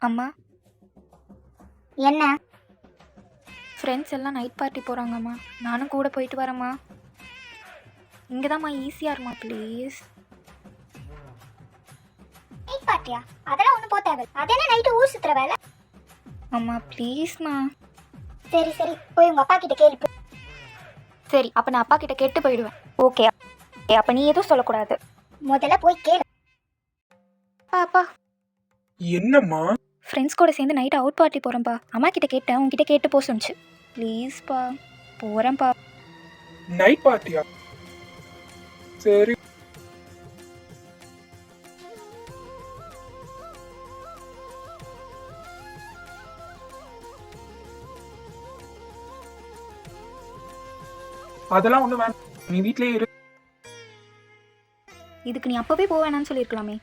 அம்மா, என்ன? ஃப்ரெண்ட்ஸ் எல்லாம் நைட் பார்ட்டி போகிறாங்கம்மா. நானும் கூட போயிட்டு வரேம்மா. இங்கே தான்மா ஈஸியாக இருமா, ப்ளீஸ். நைட் பார்ட்டியா? அதெல்லாம் ஒன்றும் போக தேவை. அது என்ன நைட்டு ஊர் சுற்றுற வேலை? அம்மா ப்ளீஸ்மா. சரி சரி, போய் உங்கள் அப்பா கிட்ட கேள்வி. சரி, அப்போ நான் அப்பா கிட்ட கேட்டு போயிடுவேன். ஓகே, அப்போ நீ எதுவும் சொல்லக்கூடாது. முதல்ல போய் கேளு. அப்பா, என்னம்மா? ஃப்ரெண்ட்ஸ் கூட சேர்ந்து நைட் அவுட் பார்ட்டி போகிறேன்ப்பா. அம்மா கிட்ட கேட்டேன், உங்ககிட்ட கேட்டு போக சொன்னிச்சு. ப்ளீஸ்ப்பா, போகிறேன்ப்பா. நைட் பார்ட்டியா? சரி. அதெல்லாம் ஒண்ணு வேண்டாம், நீ வீட்லயே இரு. இதுக்கு நீ அப்போவே போக வேணாம்னு சொல்லியிருக்கலாமே.